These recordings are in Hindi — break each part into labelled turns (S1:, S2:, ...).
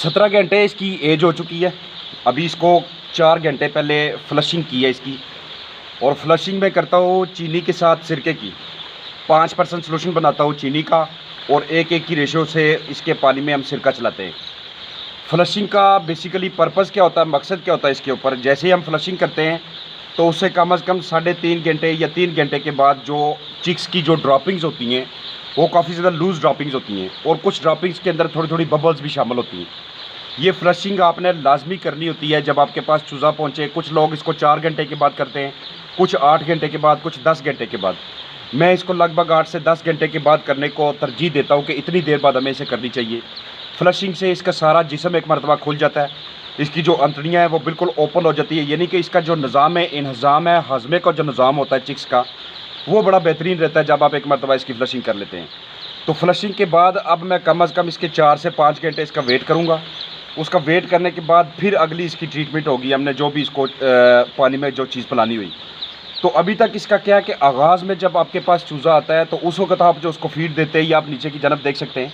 S1: 17 घंटे इसकी एज हो चुकी है। अभी इसको 4 घंटे पहले फ्लशिंग की है इसकी, और फ्लशिंग में करता हूँ चीनी के साथ सिरके की। 5% सोल्यूशन बनाता हूँ चीनी का, और 1:1 की रेशो से इसके पानी में हम सिरका चलाते हैं। फ्लशिंग का बेसिकली पर्पज़ क्या होता है, मकसद क्या होता है इसके ऊपर, जैसे ही हम फ्लशिंग करते हैं तो उससे कम से कम 3.5 घंटे या 3 घंटे के बाद जो चिक्स की जो ड्रॉपिंग्स होती हैं वो काफ़ी ज़्यादा लूज़ ड्रॉपिंग्स होती हैं, और कुछ ड्रॉपिंग्स के अंदर थोड़ी थोड़ी बबल्स भी शामिल होती हैं। ये फ्लशिंग आपने लाजमी करनी होती है जब आपके पास चूज़ा पहुँचे। कुछ लोग इसको 4 घंटे के बाद करते हैं, कुछ 8 घंटे के बाद, कुछ 10 घंटे के बाद। मैं इसको लगभग 8 से 10 घंटे के बाद करने को तरजीह देता हूँ कि इतनी देर बाद हमें इसे करनी चाहिए। फ्लशिंग से इसका सारा जिस्म एक मरतबा खुल जाता है, इसकी जो अंतड़ियाँ हैं वो बिल्कुल ओपन हो जाती है, यानी कि इसका जो निज़ाम है, इंहज़ाम है, हज़मे का जो निज़ाम होता है चिक्स का, वो बड़ा बेहतरीन रहता है जब आप एक मरतबा इसकी फ्लशिंग कर लेते हैं। तो फ्लशिंग के बाद अब मैं कम से कम इसके 4 से 5 घंटे इसका वेट करूँगा। उसका वेट करने के बाद फिर अगली इसकी ट्रीटमेंट होगी, हमने जो भी इसको पानी में जो चीज़ पिलानी हुई। तो अभी तक इसका क्या है कि आगाज़ में जब आपके पास चूज़ा आता है तो उस वक्त आप जो उसको फीड देते हैं, या आप नीचे की जानब देख सकते हैं,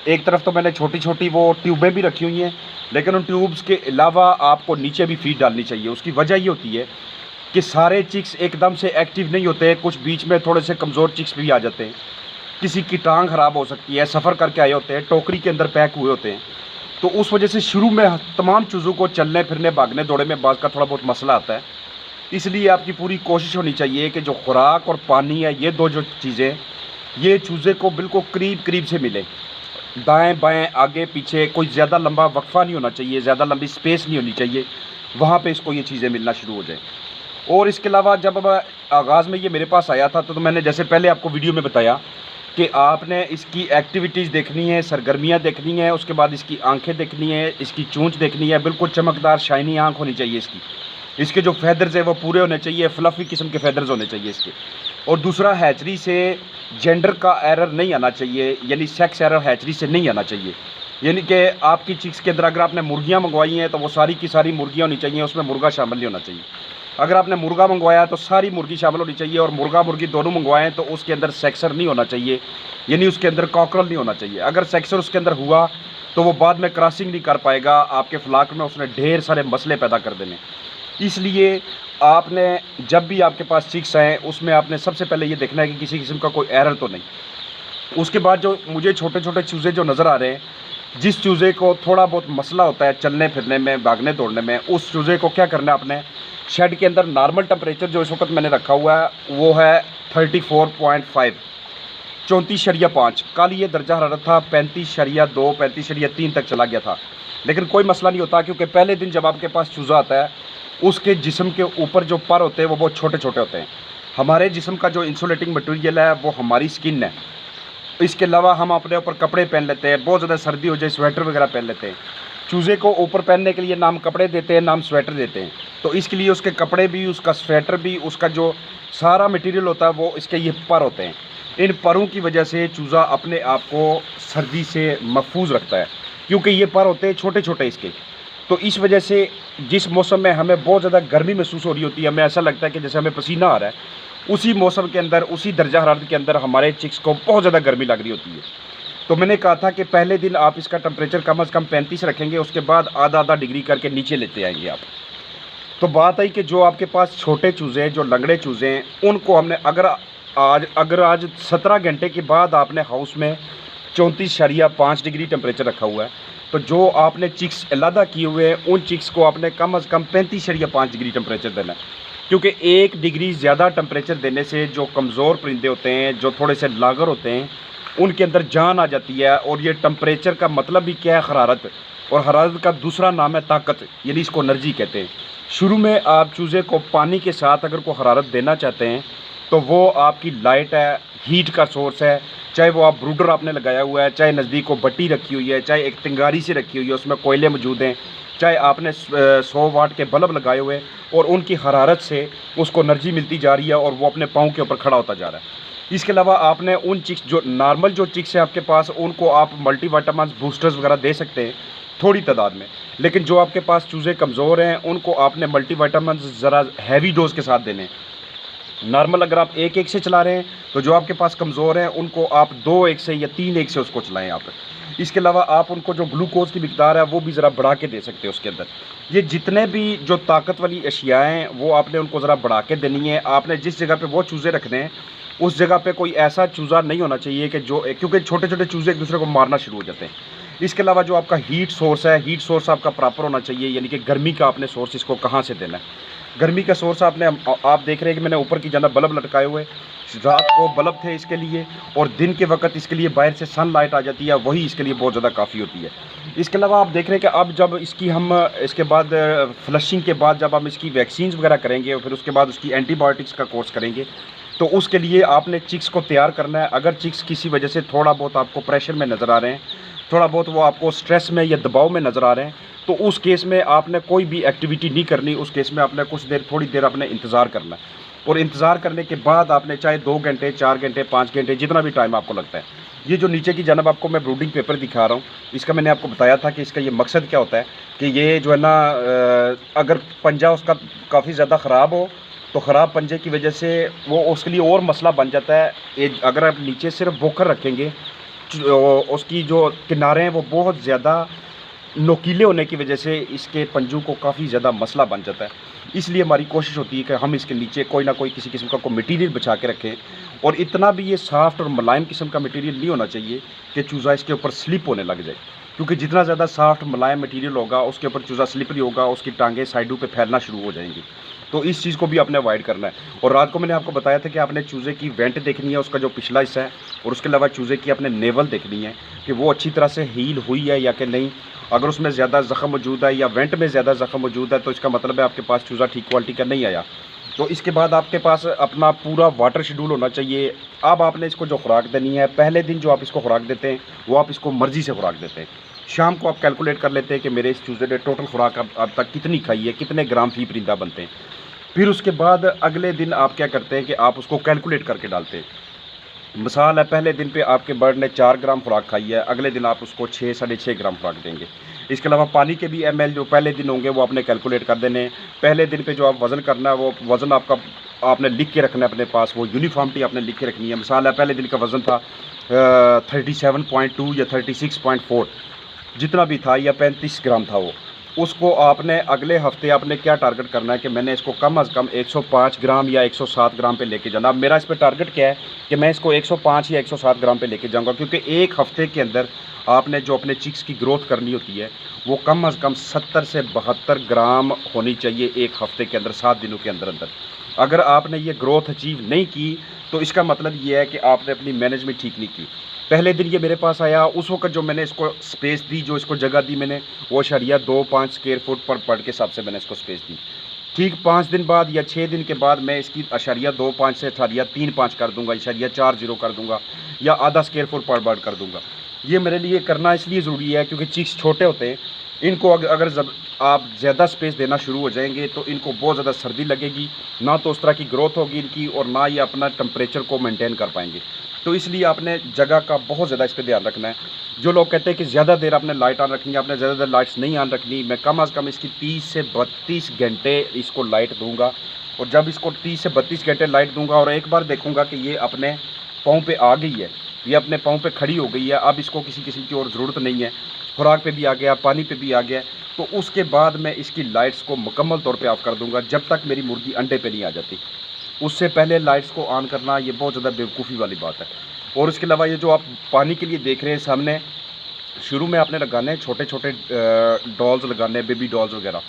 S1: एक तरफ तो मैंने छोटी छोटी वो ट्यूबें भी रखी हुई हैं, लेकिन उन ट्यूब्स के अलावा आपको नीचे भी फीड डालनी चाहिए। उसकी वजह ये होती है कि सारे चिक्स एकदम से एक्टिव नहीं होते, कुछ बीच में थोड़े से कमज़ोर चिक्स भी आ जाते हैं, किसी की टांग ख़राब हो सकती है, सफ़र करके आए होते हैं, टोकरी के अंदर पैक हुए होते हैं। तो उस वजह से शुरू में तमाम चूज़ों को चलने फिरने, भागने दौड़े में बाज़ का थोड़ा बहुत मसला आता है। इसलिए आपकी पूरी कोशिश होनी चाहिए कि जो खुराक और पानी है, ये दो जो चीज़ें, ये चूज़े को बिल्कुल करीब करीब से मिले। दाएं बाएं, आगे पीछे, कोई ज़्यादा लंबा वक्फा नहीं होना चाहिए, ज़्यादा लंबी स्पेस नहीं होनी चाहिए, वहाँ पे इसको ये चीज़ें मिलना शुरू हो जाए। और इसके अलावा जब आगाज़ में ये मेरे पास आया था तो मैंने जैसे पहले आपको वीडियो में बताया कि आपने इसकी एक्टिविटीज़ देखनी है, सरगर्मियाँ देखनी है, उसके बाद इसकी आंखें देखनी है, इसकी चोंच देखनी है, बिल्कुल चमकदार शाइनी आँख होनी चाहिए इसकी। इसके जो फैदर्स है वो पूरे होने चाहिए, फ्लफ़ी किस्म के फैदर्स होने चाहिए इसके। और दूसरा, हैचरी से जेंडर का एरर नहीं आना चाहिए, यानी सेक्स एरर हैचरी से नहीं आना चाहिए। यानी कि आपकी चिक्स के अंदर अगर आपने मुर्गियाँ मंगवाई हैं तो वो सारी की सारी मुर्गियाँ होनी चाहिए, उसमें मुर्गा शामिल नहीं होना चाहिए। अगर आपने मुर्गा मंगवाया तो सारी मुर्गी शामिल होनी चाहिए, और मुर्गा मुर्गी दोनों मंगवाएं तो उसके अंदर सेक्सर नहीं होना चाहिए, यानी उसके अंदर कॉकरल नहीं होना चाहिए। अगर सेक्सर उसके अंदर हुआ तो वो बाद में क्रॉसिंग नहीं कर पाएगा, आपके फ्लाक में उसने ढेर सारे मसले पैदा कर देने। इसलिए आपने जब भी आपके पास चिक्स आएँ उसमें आपने सबसे पहले ये देखना है कि किसी किस्म का कोई एरर तो नहीं। उसके बाद जो मुझे छोटे छोटे चूज़े जो नज़र आ रहे हैं, जिस चूज़े को थोड़ा बहुत मसला होता है चलने फिरने में, भागने दौड़ने में, उस चूज़े को क्या करना है आपने, शेड के अंदर नॉर्मल टेम्परेचर जो इस वक्त मैंने रखा हुआ है वो है 34.5, 34.5। कल ये दर्जा हरारत था 35.2, 35.3 तक चला गया था, लेकिन कोई मसला नहीं होता, क्योंकि पहले दिन जब आपके पास चूज़ा आता है उसके जिस्म के ऊपर जो पर होते हैं वो बहुत छोटे छोटे होते हैं। हमारे जिस्म का जो इंसुलेटिंग मटेरियल है वो हमारी स्किन है। इसके अलावा हम अपने ऊपर कपड़े पहन लेते हैं, बहुत ज़्यादा सर्दी हो जाए स्वेटर वगैरह पहन लेते हैं। चूज़े को ऊपर पहनने के लिए नाम कपड़े देते हैं, नाम स्वेटर देते हैं। तो इसके लिए उसके कपड़े भी, उसका स्वेटर भी, उसका जो सारा मटेरियल होता है वो इसके ये पर होते हैं। इन परों की वजह से चूज़ा अपने आप को सर्दी से महफूज रखता है, क्योंकि ये पर होते हैं छोटे छोटे इसके। तो इस वजह से जिस मौसम में हमें बहुत ज़्यादा गर्मी महसूस हो रही होती है, हमें ऐसा लगता है कि जैसे हमें पसीना आ रहा है, उसी मौसम के अंदर, उसी दर्जा हरारत के अंदर हमारे चिक्स को बहुत ज़्यादा गर्मी लग रही होती है। तो मैंने कहा था कि पहले दिन आप इसका टेम्परेचर कम से कम 35 रखेंगे, उसके बाद आधा आधा डिग्री करके नीचे लेते आएंगे आप। तो बात आई कि जो आपके पास छोटे चूज़े हैं, जो लंगड़े चूज़े हैं, उनको हमने अगर आज 17 घंटे के बाद आपने हाउस में 34.5 डिग्री टेम्परेचर रखा हुआ है, तो जो आपने चिक्स अलहदा किए हुए हैं उन चिक्स को आपने कम से कम 35.5 डिग्री टेम्परेचर देना है। क्योंकि 1 डिग्री ज़्यादा टेम्परेचर देने से जो कमज़ोर परिंदे होते हैं, जो थोड़े से लागर होते हैं, उनके अंदर जान आ जाती है। और ये टेम्परेचर का मतलब भी क्या है, हरारत, और हरारत का दूसरा नाम है ताकत, यानी इसको एनर्जी कहते हैं। शुरू में आप चूज़े को पानी के साथ अगर को हरारत देना चाहते हैं तो वो आपकी लाइट है, हीट का सोर्स है, चाहे वो आप ब्रूडर आपने लगाया हुआ है, चाहे नज़दीक को बट्टी रखी हुई है, चाहे एक तिंगारी से रखी हुई है उसमें कोयले मौजूद हैं, चाहे आपने 100 वाट के बल्ब लगाए हुए और उनकी हरारत से उसको एनर्जी मिलती जा रही है और वो अपने पाँव के ऊपर खड़ा होता जा रहा है। इसके अलावा आपने उन चिक्स, जो नॉर्मल जो चिक्स है आपके पास, उनको आप मल्टीविटामिन बूस्टर्स वगैरह दे सकते हैं थोड़ी तादाद में। लेकिन जो आपके पास चूज़े कमज़ोर हैं उनको आपने मल्टीविटामिन ज़रा हैवी डोज के साथ देने। नॉर्मल अगर आप 1-1 से चला रहे हैं तो जो आपके पास कमज़ोर हैं उनको आप 2-1 से या 3-1 से उसको चलाएं आप। इसके अलावा आप उनको जो ग्लूकोज की मिकदार है वो भी ज़रा बढ़ा के दे सकते हो उसके अंदर। ये जितने भी जो ताकत वाली अशियाँ हैं वो आपने उनको ज़रा बढ़ा के देनी है। आपने जिस जगह पे वो चूज़े रखने हैं उस जगह पे कोई ऐसा चूज़ा नहीं होना चाहिए कि जो, क्योंकि छोटे-छोटे चूज़े एक दूसरे को मारना शुरू हो जाते हैं। इसके अलावा जो आपका हीट सोर्स है, हीट सोर्स आपका प्रॉपर होना चाहिए, यानी कि गर्मी का आपने सोर्स इसको कहाँ से देना है। गर्मी का सोर्स आपने आप देख रहे हैं कि मैंने ऊपर की जानब बल्ब लटकाए हुए, रात को बल्ब थे इसके लिए, और दिन के वक्त इसके लिए बाहर से सनलाइट आ जाती है, वही इसके लिए बहुत ज़्यादा काफ़ी होती है। इसके अलावा आप देख रहे हैं कि अब जब इसकी हम इसके बाद फ्लशिंग के बाद जब हम इसकी वैक्सीन्स वगैरह करेंगे और फिर उसके बाद उसकी एंटीबायोटिक्स का कोर्स करेंगे, तो उसके लिए आपने चिक्स को तैयार करना है। अगर चिक्स किसी वजह से थोड़ा बहुत आपको प्रेशर में नज़र आ रहे हैं, थोड़ा बहुत वो आपको स्ट्रेस में या दबाव में नज़र आ रहे हैं, तो उस केस में आपने कोई भी एक्टिविटी नहीं करनी। उस केस में आपने कुछ देर, थोड़ी देर आपने इंतज़ार करना है, और इंतज़ार करने के बाद आपने चाहे 2 घंटे, 4 घंटे, 5 घंटे, जितना भी टाइम आपको लगता है। ये जो नीचे की जानब आपको मैं ब्रूडिंग पेपर दिखा रहा हूँ, इसका मैंने आपको बताया था कि इसका ये मकसद क्या होता है कि ये जो है ना, अगर पंजा उसका काफ़ी ज़्यादा ख़राब हो तो ख़राब पंजे की वजह से वो उसके लिए और मसला बन जाता है। अगर आप नीचे सिर्फ बोकर रखेंगे, उसकी जो किनारे हैं वो बहुत ज़्यादा नोकीले होने की वजह से इसके पंजों को काफ़ी ज़्यादा मसला बन जाता है। इसलिए हमारी कोशिश होती है कि हम इसके नीचे कोई ना कोई किसी किस्म का कोई मटेरियल बिछा के रखें, और इतना भी ये सॉफ्ट और मुलायम किस्म का मटेरियल नहीं होना चाहिए कि चूज़ा इसके ऊपर स्लिप होने लग जाए, क्योंकि जितना ज़्यादा सॉफ्ट मुलायम मटेरियल होगा उसके ऊपर चूज़ा स्लिपरी होगा, उसकी टांगें साइडों पे फैलना शुरू हो जाएंगी। तो इस चीज़ को भी आपने अवॉइड करना है। और रात को मैंने आपको बताया था कि आपने चूज़े की वेंट देखनी है, उसका जो पिछला हिस्सा है, और उसके अलावा चूज़े की आपने नेवल देखनी है कि वो अच्छी तरह से हील हुई है या कि नहीं। अगर उसमें ज़्यादा ज़ख़म मौजूद है या वेंट में ज़्यादा ज़ख़म मौजूद है तो इसका मतलब है आपके पास चूज़ा ठीक क्वालिटी का नहीं आया। तो इसके बाद आपके पास अपना पूरा वाटर शेड्यूल होना चाहिए। अब आपने इसको जो खुराक देनी है, पहले दिन जो आप इसको खुराक देते हैं वो आप इसको मर्ज़ी से खुराक देते हैं। शाम को आप कैलकुलेट कर लेते हैं कि मेरे इस चूज़े ने टोटल खुराक अब तक कितनी खाई है, कितने ग्राम फी परिंदा बनते हैं। फिर उसके बाद अगले दिन आप क्या करते हैं कि आप उसको कैलकुलेट करके डालते हैं। मिसाल है, पहले दिन पे आपके बर्ड ने 4 ग्राम खुराक खाई है, अगले दिन आप उसको 6 साढ़े 6 ग्राम खुराक देंगे। इसके अलावा पानी के भी ml जो पहले दिन होंगे वो आपने कैलकुलेट कर देने। पहले दिन पे जो आप वज़न करना है वो वज़न आपका आपने लिख के रखना है अपने पास, वो यूनिफॉर्मिटी आपने लिख के रखनी है। मिसाल है, पहले दिन का वज़न था 37.2 या 36.4 जितना भी था, या 35 ग्राम था वो, उसको आपने अगले हफ्ते आपने क्या टारगेट करना है कि मैंने इसको कम अज़ कम 105 ग्राम या 107 ग्राम पे लेके जाना। अब मेरा इस पे टारगेट क्या है कि मैं इसको 105 या 107 ग्राम पे लेके जाऊंगा, क्योंकि एक हफ्ते के अंदर आपने जो अपने चिक्स की ग्रोथ करनी होती है वो कम अज़ कम 70 से 72 ग्राम होनी चाहिए एक हफ्ते के अंदर, 7 दिनों के अंदर अंदर। अगर आपने ये ग्रोथ अचीव नहीं की तो इसका मतलब ये है कि आपने अपनी मैनेजमेंट ठीक नहीं की। पहले दिन ये मेरे पास आया, उस वक्त जो मैंने इसको स्पेस दी, जो इसको जगह दी मैंने, वो शरिया 2-5 स्क्वायर फुट पर बर्ड के हिसाब से मैंने इसको स्पेस दी। ठीक 5 दिन बाद या 6 दिन के बाद मैं इसकी अशरिया 2-5 से अशरिया 3-5 कर दूंगा, अशरिया 4-0 कर दूंगा, या आधा स्क्वायर फुट पर बर्ड कर दूंगा। ये मेरे लिए करना इसलिए ज़रूरी है क्योंकि चिक्स छोटे होते हैं। इनको अगर जब आप ज़्यादा स्पेस देना शुरू हो जाएंगे तो इनको बहुत ज़्यादा सर्दी लगेगी, ना तो उस तरह की ग्रोथ होगी इनकी, और ना ये अपना टेम्परेचर को मेंटेन कर पाएंगे। तो इसलिए आपने जगह का बहुत ज़्यादा इस पर ध्यान रखना है। जो लोग कहते हैं कि ज़्यादा देर आपने लाइट ऑन रखनी है, आपने ज़्यादा देर लाइट्स नहीं ऑन रखनी, मैं कम अज़ कम इसकी 30 से 32 घंटे इसको लाइट दूंगा। और जब इसको 30 से 32 घंटे लाइट दूंगा और एक बार देखूंगा कि ये अपने पाँव पे आ गई है, ये अपने पाँव पे खड़ी हो गई है, अब इसको किसी किस्म की और ज़रूरत नहीं है, खुराक पे भी आ गया, पानी पे भी आ गया, तो उसके बाद मैं इसकी लाइट्स को मुकम्मल तौर पे ऑफ कर दूंगा जब तक मेरी मुर्गी अंडे पे नहीं आ जाती। उससे पहले लाइट्स को ऑन करना ये बहुत ज़्यादा बेवकूफ़ी वाली बात है। और इसके अलावा ये जो आप पानी के लिए देख रहे हैं सामने, शुरू में आपने लगाने हैं छोटे छोटे डॉल्स लगाने हैं, बेबी डॉल्स वगैरह।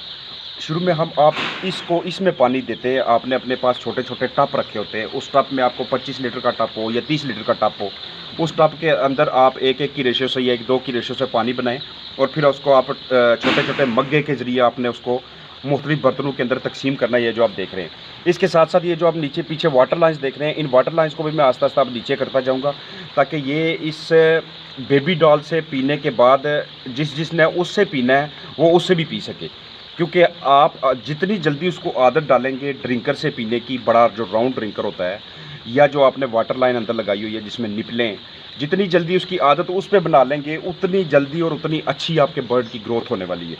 S1: शुरू में आप इसको इसमें पानी देते हैं, आपने अपने पास छोटे छोटे टप रखे होते हैं, उस टप में आपको 25 लीटर का टप हो या 30 लीटर का टप हो, उस टप के अंदर आप 1-1 की रेशो से या 1-2 की रेशो से पानी बनाएं, और फिर उसको आप छोटे छोटे मग्गे के ज़रिए आपने उसको मुख्तलिफ बर्तनों के अंदर तकसीम करना है, ये जो आप देख रहे हैं। इसके साथ साथ ये जो आप नीचे पीछे वाटर लाइन्स देख रहे हैं, इन वाटर लाइन्स को भी मैं आस्ता आस्ता अब नीचे करता जाऊँगा, ताकि ये इस बेबी डॉल से पीने के बाद जिसने उससे पीना है वो उससे भी पी सके। क्योंकि आप जितनी जल्दी उसको आदत डालेंगे ड्रिंकर से पीने की, बड़ा जो राउंड ड्रिंकर होता है, या जो आपने वाटर लाइन अंदर लगाई हुई है जिसमें निपलें, जितनी जल्दी उसकी आदत उस पर बना लेंगे उतनी जल्दी और उतनी अच्छी आपके बर्ड की ग्रोथ होने वाली है।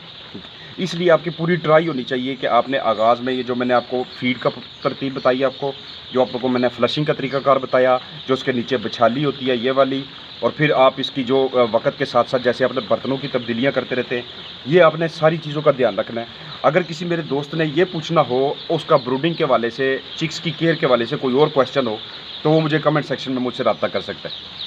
S1: इसलिए आपकी पूरी ट्राई होनी चाहिए कि आपने आगाज़ में ये जो मैंने आपको फीड का तरतीब बताई आपको, जो आप लोगों को मैंने फ्लशिंग का तरीकाकार बताया, जो उसके नीचे बिछाली होती है ये वाली, और फिर आप इसकी जो वक़्त के साथ साथ जैसे आपने बर्तनों की तब्दीलियाँ करते रहते हैं, ये आपने सारी चीज़ों का ध्यान रखना है। अगर किसी मेरे दोस्त ने ये पूछना हो उसका ब्रूडिंग के हवाले से, चिक्स की केयर के हवाले से कोई और क्वेश्चन हो, तो वो मुझे कमेंट सेक्शन में मुझसे रब्ता कर सकता है।